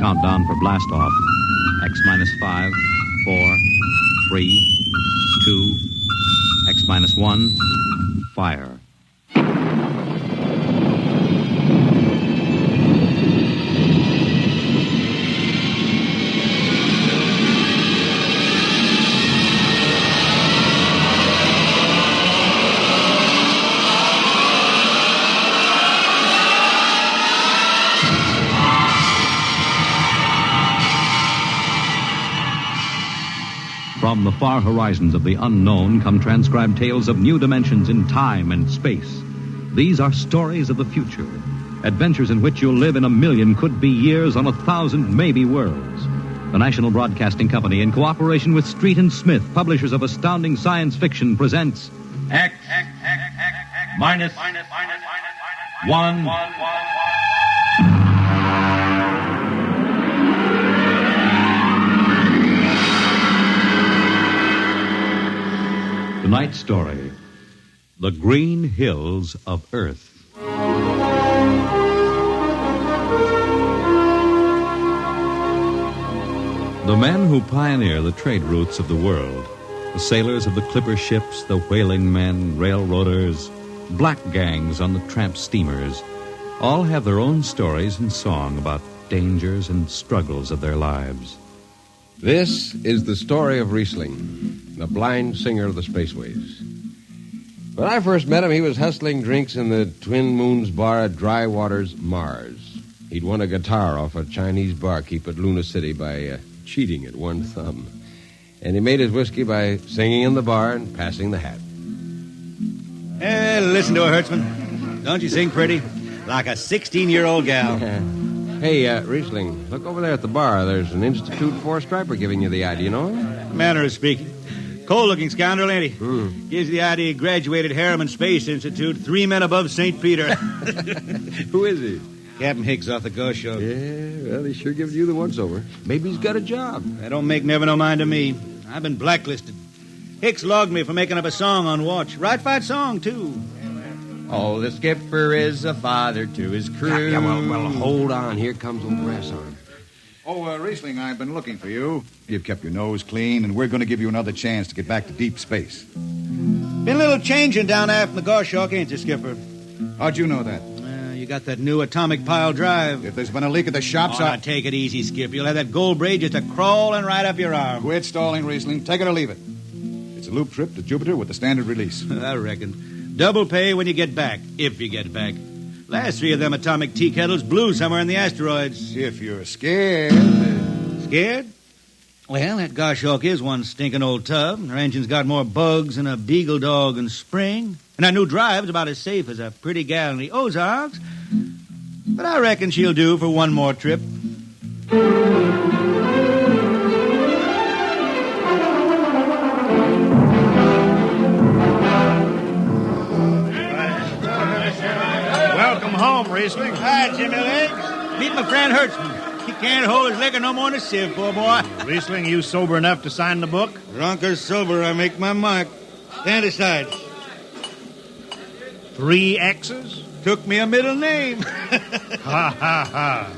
countdown for blastoff. X-5, 4, 3, 2, X-1, fire. From the far horizons of the unknown come transcribed tales of new dimensions in time and space. These are stories of the future, adventures in which you'll live in a million could-be years on 1,000 maybe worlds. The National Broadcasting Company, in cooperation with Street and Smith, publishers of astounding science fiction, presents X minus one. Tonight's story, The Green Hills of Earth. The men who pioneer the trade routes of the world, the sailors of the clipper ships, the whaling men, railroaders, black gangs on the tramp steamers, all have their own stories and song about dangers and struggles of their lives. This is the story of Riesling, the blind singer of the spaceways. When I first met him, he was hustling drinks in the Twin Moons bar at Dry Waters, Mars. He'd won a guitar off a Chinese barkeep at Luna City by cheating at one thumb. And he made his whiskey by singing in the bar and passing the hat. Hey, listen to her, Hertzman. Don't you sing pretty? Like a 16-year-old gal. Hey, Riesling, look over there at the bar. There's an Institute 4-striper giving you the ID, you know him? Manner of speaking. Cold-looking scoundrel, ain't he? Gives the ID he graduated Harriman Space Institute, 3 men above St. Peter. Who is he? Captain Hicks off the Ghost Show. Yeah, well, he sure gives you the once-over. Maybe he's got a job. That don't make never no mind to me. I've been blacklisted. Hicks logged me for making up a song on watch. Right fight song, too. Oh, the skipper is a father to his crew. Yeah, well, hold on. Here comes old Brassarn. Oh, Riesling, I've been looking for you. You've kept your nose clean, and we're going to give you another chance to get back to deep space. Been a little changing down aft in the Goshawk, ain't you, Skipper? How'd you know that? You got that new atomic pile drive. If there's been a leak at the shops, now take it easy, Skip. You'll have that gold braid just a-crawling right up your arm. Quit stalling, Riesling. Take it or leave it. It's a loop trip to Jupiter with the standard release. I reckon. Double pay when you get back, if you get back. Last 3 of them atomic tea kettles blew somewhere in the asteroids. If you're scared. Scared? Well, that Goshawk is one stinking old tub. Her engine's got more bugs than a beagle dog in spring. And our new drive's about as safe as a pretty gal in the Ozarks. But I reckon she'll do for one more trip. Welcome home, Riesling. Hi, Jimmy Legs. Meet my friend Hertzman. He can't hold his liquor no more than a sieve, poor boy. Riesling, you sober enough to sign the book? Drunk or sober, I make my mark. Stand aside. 3 X's? Took me a middle name. Ha, ha, ha.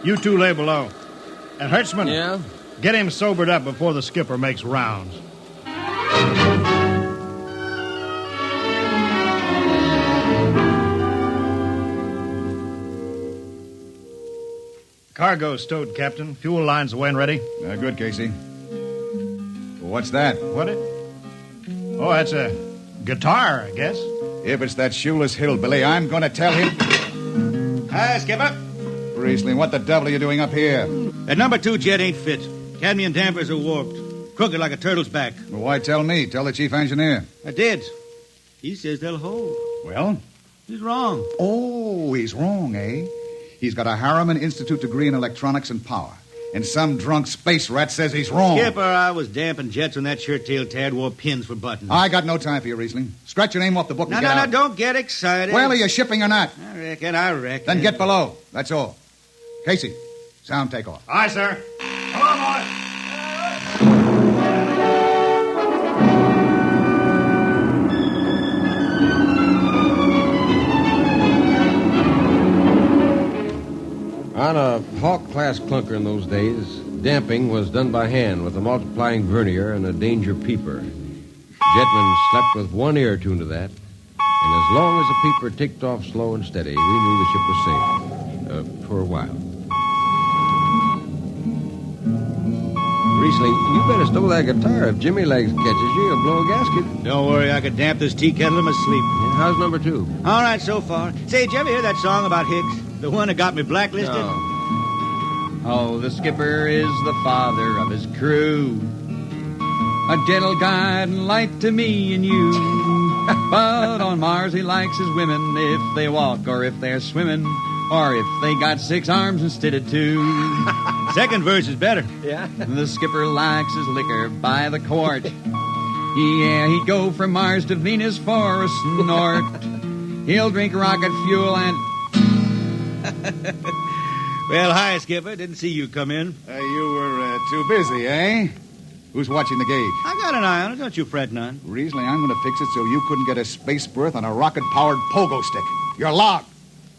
You 2 lay below. And Hertzman, Yeah? get him sobered up before the skipper makes rounds. Cargo stowed, Captain. Fuel lines away and ready. Good, Casey. What's that? What it? Oh, that's a guitar, I guess. If it's that shoeless hillbilly, I'm going to tell him... Hi, Skipper. Riesling, what the devil are you doing up here? That number 2 jet ain't fit. Cadmium dampers are warped. Crooked like a turtle's back. Well, why tell me? Tell the chief engineer. I did. He says they'll hold. Well? He's wrong. Oh, he's wrong, eh? He's got a Harriman Institute degree in electronics and power. And some drunk space rat says he's wrong. Skipper, I was damping jets when that shirt-tailed tad wore pins for buttons. I got no time for you, Riesling. Scratch your name off the book and get out. No, don't get excited. Well, are you shipping or not? I reckon. Then get below. That's all. Casey, sound takeoff. Aye, sir. Come on, boy. On a Hawk first-class clunker in those days. Damping was done by hand with a multiplying vernier and a danger peeper. Jetman slept with one ear tuned to that, and as long as the peeper ticked off slow and steady, we knew the ship was safe. For a while. Riesling, you better stow that guitar. If Jimmy Legs catches you, you'll blow a gasket. Don't worry, I could damp this tea kettle in my sleep. Yeah, how's number 2? All right, so far. Say, did you ever hear that song about Hicks? The one that got me blacklisted? No. Oh, the skipper is the father of his crew. A gentle guide and light to me and you. But on Mars he likes his women if they walk or if they're swimming or if they got 6 arms instead of 2. Second verse is better. Yeah. The skipper likes his liquor by the quart. Yeah, he'd go from Mars to Venus for a snort. He'll drink rocket fuel and... Well, hi, Skipper. Didn't see you come in. You were too busy, eh? Who's watching the gauge? I got an eye on it. Don't you fret none. Riesling, I'm going to fix it so you couldn't get a space berth on a rocket-powered pogo stick. You're logged.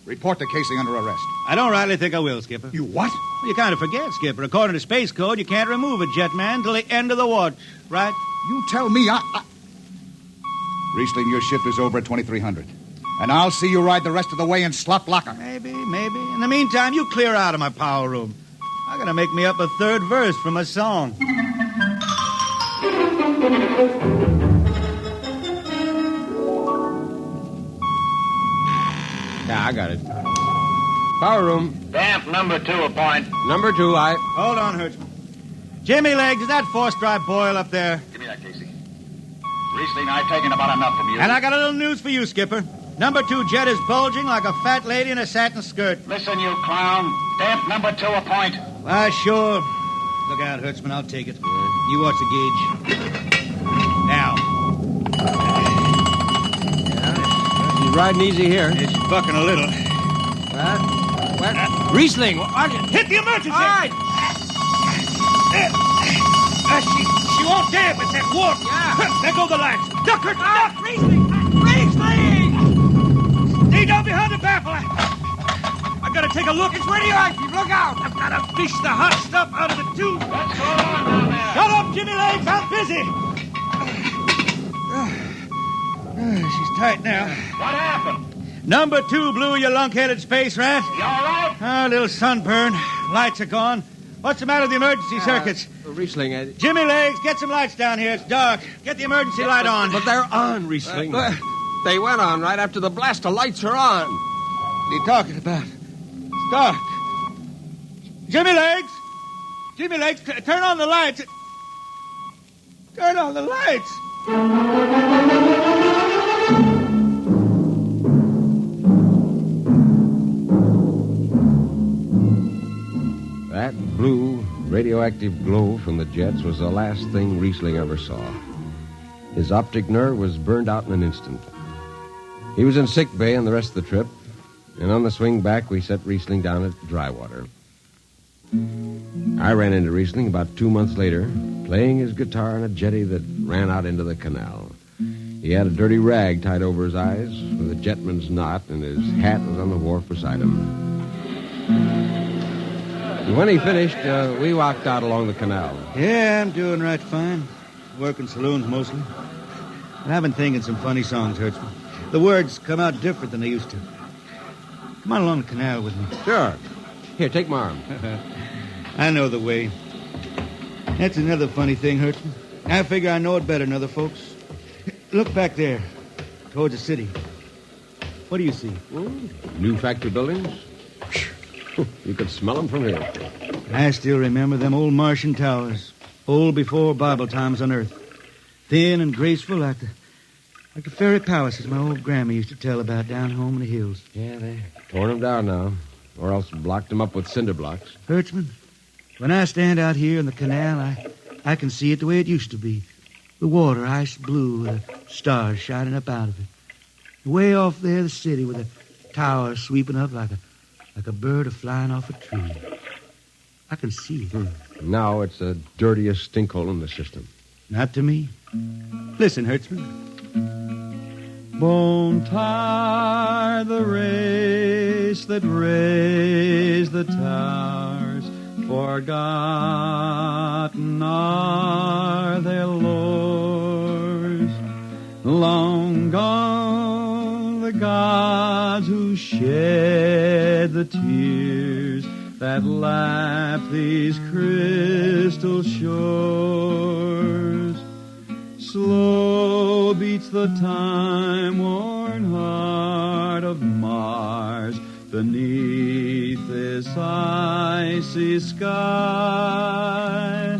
Report to Casey under arrest. I don't rightly think I will, Skipper. You what? Well, you kind of forget, Skipper. According to Space Code, you can't remove a jetman till the end of the watch, right? You tell me Riesling, your shift is over at 2300. And I'll see you ride the rest of the way in slot locker. Maybe. In the meantime, you clear out of my power room. I gotta make me up a third verse from a song. Yeah, I got it. Power room. Damp number 2 a point. Number 2, I... Hold on, Hertzman. Jimmy Legs, is that force-dry boil up there? Give me that, Casey. Riesling, I've taken about enough from you. And I got a little news for you, Skipper. Number 2 jet is bulging like a fat lady in a satin skirt. Listen, you clown. Damp number 2 a point. Why, sure. Look out, Hertzman. I'll take it. You watch the gauge. Now. She's riding easy here. It's bucking a little. What? Riesling, what? Hit the emergency! All right. She won't damp. It's that warp. Yeah. There go the lights. Duck her! Duck! Riesling! Stay down behind the baffle. I gotta take a look. It's radioactive. Look out! I've gotta fish the hot stuff out of the tube. What's going on down there? Shut up, Jimmy Legs. I'm busy. She's tight now. What happened? Number 2 blew, you lunk-headed space rat. You all right? A little sunburn. Lights are gone. What's the matter with the emergency circuits? Riesling, Jimmy Legs, get some lights down here. It's dark. Get the emergency light on. But they're on, Riesling. They went on right after the blast. The lights are on. What are you talking about? It's dark. Jimmy Legs! Jimmy Legs, turn on the lights. Turn on the lights. That blue, radioactive glow from the jets was the last thing Riesling ever saw. His optic nerve was burned out in an instant. He was in sick bay on the rest of the trip, and on the swing back, we set Riesling down at Drywater. I ran into Riesling about 2 months later, playing his guitar on a jetty that ran out into the canal. He had a dirty rag tied over his eyes with a jetman's knot, and his hat was on the wharf beside him. And when he finished, we walked out along the canal. Yeah, I'm doing right fine. Working saloons mostly. And I've been thinking some funny songs, Hertzman. The words come out different than they used to. Come on along the canal with me. Sure. Here, take my arm. I know the way. That's another funny thing, Hertzman. I figure I know it better than other folks. Look back there, towards the city. What do you see? New factory buildings? You could smell them from here. I still remember them old Martian towers, old before Bible times on Earth. Thin and graceful like the fairy palaces my old grandma used to tell about down home in the hills. Yeah, they torn them down now, or else blocked them up with cinder blocks. Hertzman, when I stand out here in the canal, I can see it the way it used to be. The water ice blue with the stars shining up out of it. Way off there, the city with the towers sweeping up like a bird flying off a tree. I can see it. Now it's the dirtiest stinkhole in the system. Not to me. Listen, Hertzman. Won't tire the race that raised the towers Forgotten are their lores. Long gone the gods who shed the tears that lap these crystal shores. Slow beats the time-worn heart of Mars beneath this icy sky.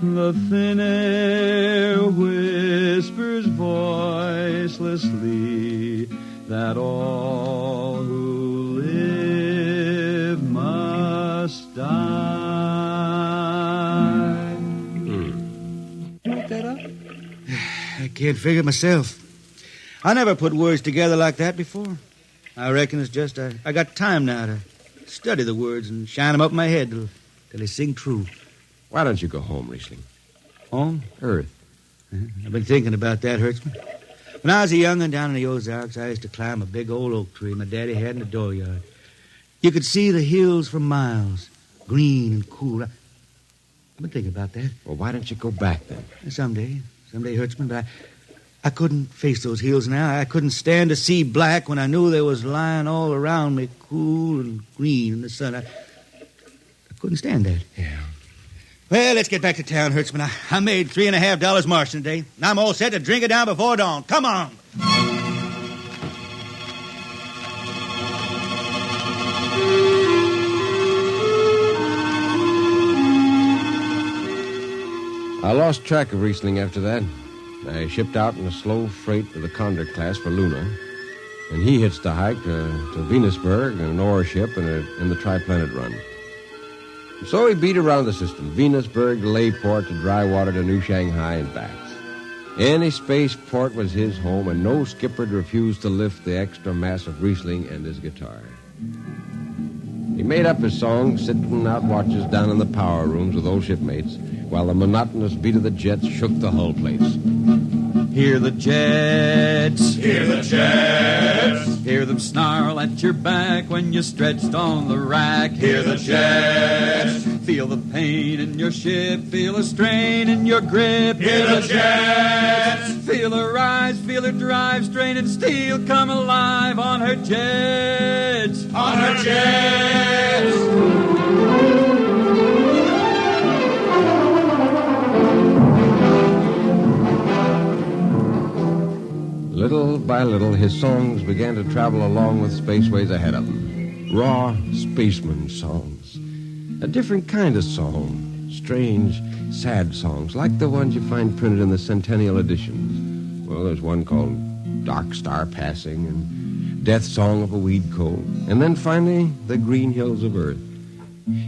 The thin air whispers voicelessly that all who live must die. Look that up? I can't figure it myself. I never put words together like that before. I reckon it's just I got time now to study the words and shine them up in my head till they sing true. Why don't you go home, Riesling? Home? Earth. I've been thinking about that, Hertzman. When I was a young'un down in the Ozarks, I used to climb a big old oak tree my daddy had in the dooryard. You could see the hills for miles, green and cool. I've been thinking about that. Well, why don't you go back then? Someday, Hertzman, but I couldn't face those hills now. I couldn't stand to see black when I knew they was lying all around me, cool and green in the sun. I couldn't stand that. Yeah. Well, let's get back to town, Hertzman. I made $3.50 marching today, and I'm all set to drink it down before dawn. Come on. I lost track of Riesling after that. I shipped out in a slow freight to the Condor class for Luna, and he hitched a hike to Venusberg in an ore ship in the Triplanet run. So he beat around the system, Venusberg to Layport to Drywater to New Shanghai and back. Any spaceport was his home, and no skipper'd refuse to lift the extra mass of Riesling and his guitar. He made up his songs sitting out watches down in the power rooms with old shipmates, while the monotonous beat of the jets shook the hull plates. Hear the jets. Hear the jets. Hear them snarl at your back when you're stretched on the rack. Hear the jets. Feel the pain in your ship. Feel the strain in your grip. Hear the jets. Feel her rise, feel her drive, straining steel come alive on her jets. On her jets. Little by little, his songs began to travel along with spaceways ahead of him. Raw spaceman songs. A different kind of song. Strange, sad songs, like the ones you find printed in the Centennial editions. Well, there's one called Dark Star Passing and Death Song of a Weed Coal. And then finally, The Green Hills of Earth.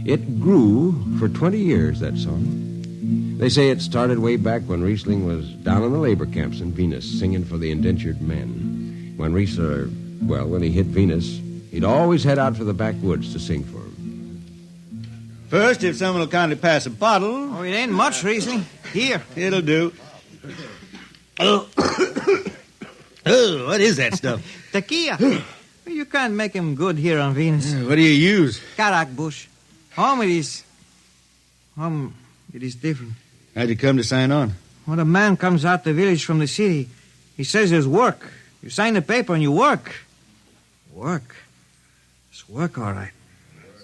It grew for 20 years, that song. They say it started way back when Riesling was down in the labor camps in Venus singing for the indentured men. When when he hit Venus, he'd always head out for the backwoods to sing for them. First, if someone will kindly pass a bottle. Oh, it ain't much, Riesling. Here. It'll do. Oh, what is that stuff? Tequila. You can't make him good here on Venus. What do you use? Karak bush. It is different. How'd you come to sign on? When a man comes out the village from the city, he says there's work. You sign the paper and you work. Work? It's work, all right.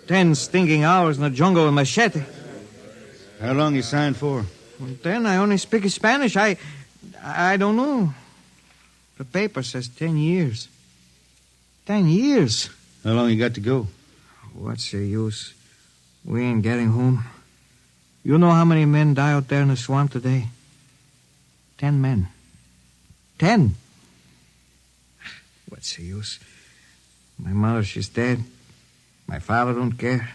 10 stinking hours in the jungle with machete. How long you signed for? Well, then I only speak Spanish. I don't know. The paper says 10 years. 10 years. How long you got to go? What's the use? We ain't getting home. You know how many men die out there in the swamp today? 10 men. 10. What's the use? My mother, she's dead. My father don't care.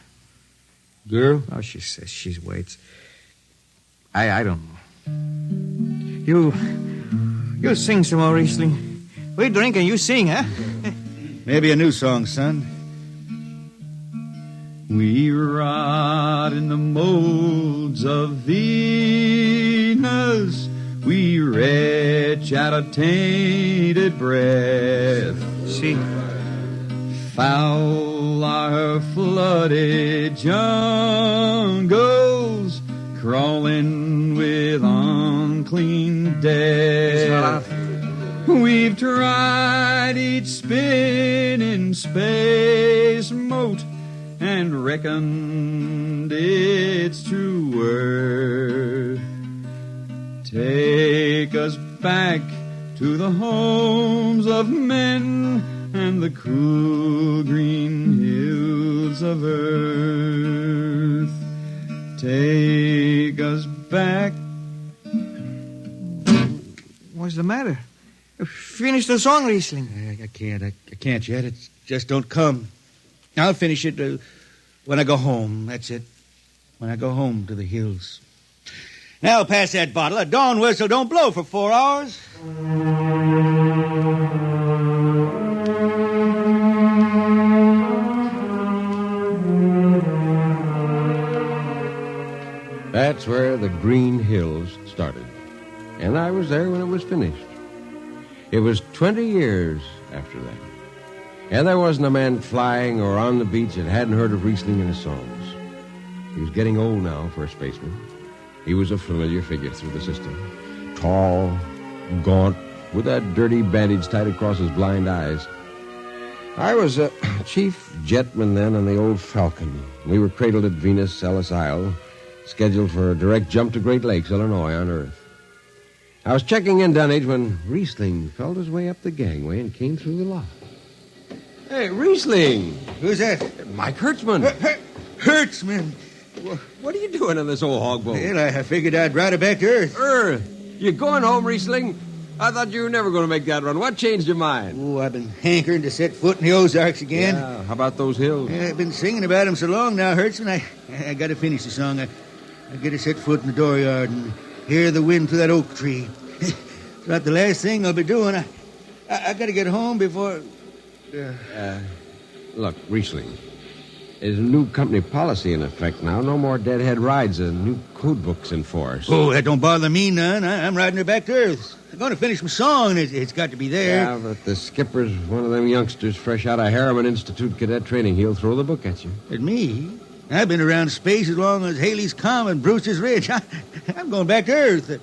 Girl? Oh, she says she waits. I don't know. You sing some more, Riesling. We drink and you sing, huh? Maybe a new song, son. We rot in the molds of Venus. We retch out a tainted breath. See? Foul are her flooded jungle men with unclean death. We've tried each spinning space mote and reckoned its true worth. Take us back to the homes of men and the cool green hills of earth. Take us back. What's the matter? Finish the song, Riesling. I can't yet. It just don't come. I'll finish it when I go home. That's it. When I go home to the hills. Now pass that bottle. A dawn whistle don't blow for 4 hours. That's where the Green Hills started. And I was there when it was finished. It was 20 years after that. And there wasn't a man flying or on the beach that hadn't heard of Riesling and his songs. He was getting old now for a spaceman. He was a familiar figure through the system. Tall, gaunt, with that dirty bandage tied across his blind eyes. I was a chief jetman then on the old Falcon. We were cradled at Venus, Ellis Isle, scheduled for a direct jump to Great Lakes, Illinois, on Earth. I was checking in Dunwich when Riesling felt his way up the gangway and came through the lock. Hey, Riesling! Who's that? Mike Hertzman. Hertzman. What are you doing on this old hog boat? Well, I figured I'd ride it back to Earth. Earth? You going home, Riesling? I thought you were never going to make that run. What changed your mind? Oh, I've been hankering to set foot in the Ozarks again. Yeah, how about those hills? Yeah, I've been singing about them so long now, Hertzman. I got to finish the song. I got to set foot in the dooryard and hear the wind through that oak tree. It's about the last thing I'll be doing. I got to get home before... Look, Riesling, there's a new company policy in effect now. No more deadhead rides. A new code book's in force. Oh, that don't bother me none. I'm riding her back to Earth. I'm going to finish my song. It's got to be there. Yeah, but the skipper's one of them youngsters fresh out of Harriman Institute cadet training. He'll throw the book at you. At me? I've been around space as long as Haley's Common, Brewster's Ridge. I'm going back to Earth. The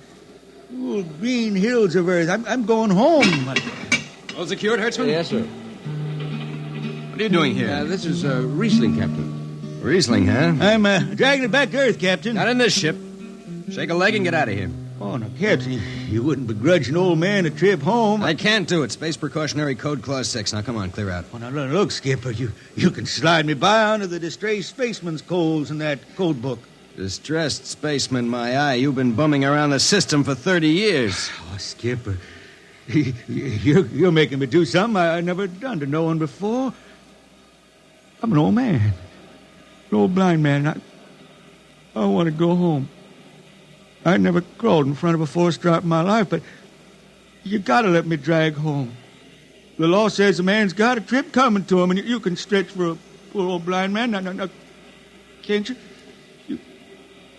cool green hills of Earth. I'm going home. All secured, Hertzman? Yes, sir. What are you doing here? This is Riesling, Captain. Riesling, huh? I'm dragging it back to Earth, Captain. Not in this ship. Shake a leg and get out of here. Oh, no, Captain, you wouldn't begrudge an old man a trip home. I can't do it. Space Precautionary Code Clause 6. Now, come on, clear out. Oh, now, look, Skipper, you can slide me by onto the distressed spaceman's coals in that code book. Distressed spaceman, my eye. You've been bumming around the system for 30 years. Oh, Skipper, you're making me do something I never done to no one before. I'm an old man, an old blind man, and I want to go home. I never crawled in front of a force drop in my life, but you got to let me drag home. The law says a man's got a trip coming to him, and you can stretch for a poor old blind man. Now, can't you?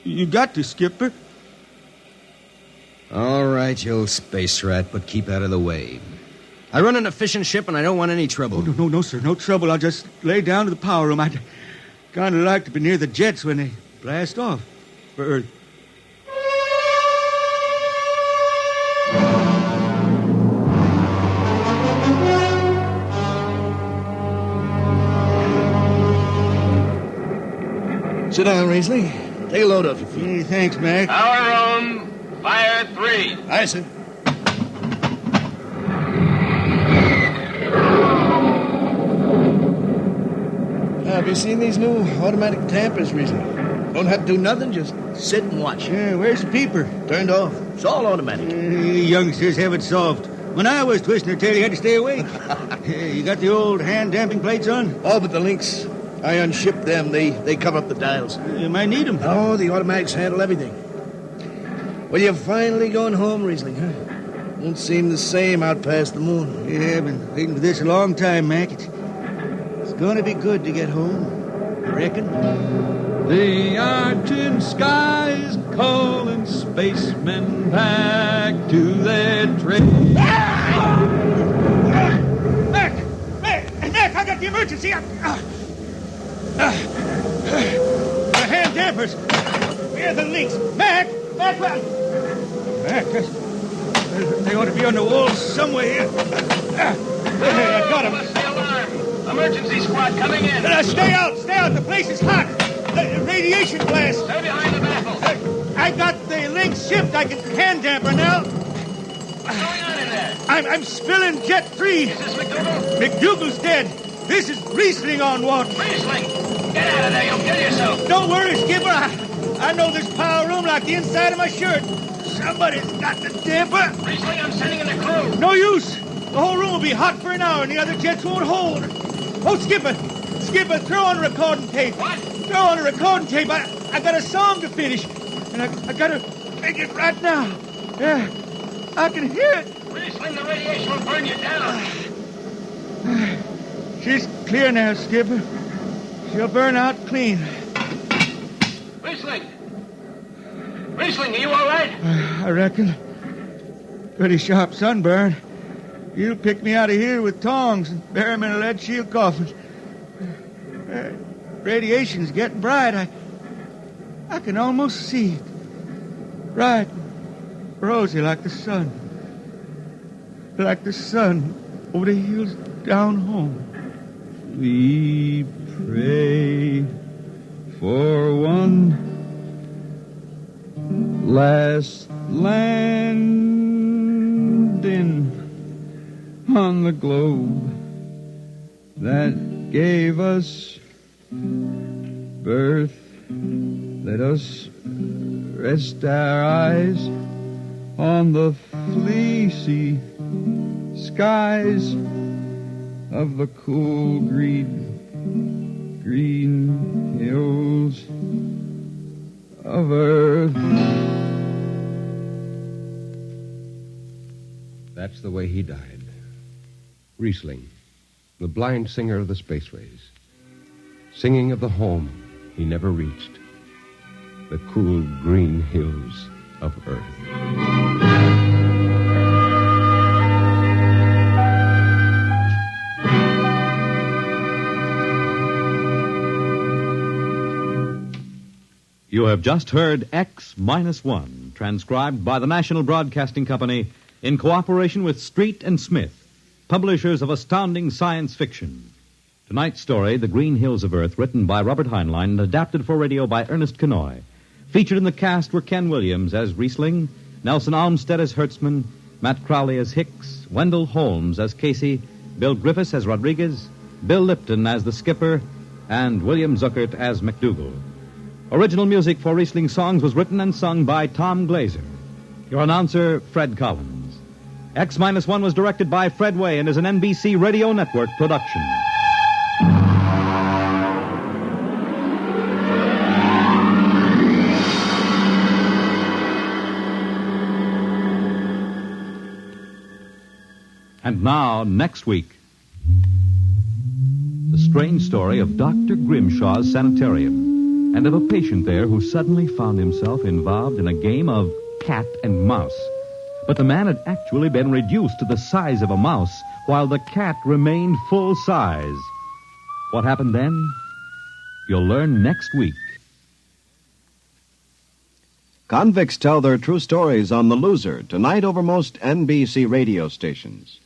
You got to, Skipper. All right, you old space rat, but keep out of the way. I run an efficient ship, and I don't want any trouble. Oh, no, sir, no trouble. I'll just lay down to the power room. I'd kind of like to be near the jets when they blast off for Earth. Sit down, Riesling. Take a load off your feet. Hey, thanks, Mac. Power room, fire 3. Aye, sir. Have you seen these new automatic tampers, Riesling? Don't have to do nothing, just sit and watch. Yeah, where's the peeper? Turned off. It's all automatic. Youngsters have it soft. When I was twisting her tail, you had to stay awake. You got the old hand damping plates on? Oh, but the links. I unshipped them. They cover up the dials. You might need them. Oh, the automatics handle everything. Well, you're finally going home, Riesling, huh? Won't seem the same out past the moon. Yeah, I've been waiting for this a long time, Mac. It's going to be good to get home. You reckon? The argent sky is calling spacemen back to their trade. Mac, I got the emergency. The hand dampers. Where are the links? Mac, Mac! They ought to be on the walls somewhere here. I got him. What's the alarm? Emergency squad coming in. Stay out! The place is hot. The radiation blast. Stay behind the baffle. I got the link shift. I can hand damper now. What's going on in there? I'm spilling Jet 3. Is this McDougal? McDougal's dead. This is Riesling on water. Riesling! Get out of there. You'll kill yourself. Don't worry, Skipper. I know this power room like the inside of my shirt. Somebody's got the damper. Riesling, I'm sending in the crew. No use. The whole room will be hot for an hour and the other jets won't hold. Oh, Skipper, throw on a recording tape. What? Throw on a recording tape. I got a song to finish. And I got to make it right now. Yeah, I can hear it. Riesling, the radiation will burn you down. She's clear now, Skipper. She'll burn out clean. Riesling, are you all right? I reckon. Pretty sharp sunburn. You'll pick me out of here with tongs and bury me in a lead shield coffin. Radiation's getting bright. I can almost see it. Bright, rosy like the sun. Like the sun over the hills down home. We pray for one last landing on the globe that gave us birth. Let us rest our eyes on the fleecy skies of the cool green hills of earth. That's the way he died. Riesling, the blind singer of the spaceways, singing of the home he never reached, the cool green hills of Earth. You have just heard X-1, transcribed by the National Broadcasting Company in cooperation with Street and Smith, publishers of astounding science fiction. Tonight's story, The Green Hills of Earth, written by Robert Heinlein and adapted for radio by Ernest Kenoy. Featured in the cast were Ken Williams as Riesling, Nelson Olmsted as Hertzman, Matt Crowley as Hicks, Wendell Holmes as Casey, Bill Griffiths as Rodriguez, Bill Lipton as the skipper, and William Zuckert as McDougal. Original music for Riesling songs was written and sung by Tom Glazer. Your announcer, Fred Collins. X-1 was directed by Fred Way and is an NBC Radio Network production. And now, next week, the strange story of Dr. Grimshaw's sanitarium and of a patient there who suddenly found himself involved in a game of cat and mouse. But the man had actually been reduced to the size of a mouse, while the cat remained full size. What happened then? You'll learn next week. Convicts tell their true stories on The Loser, tonight over most NBC radio stations.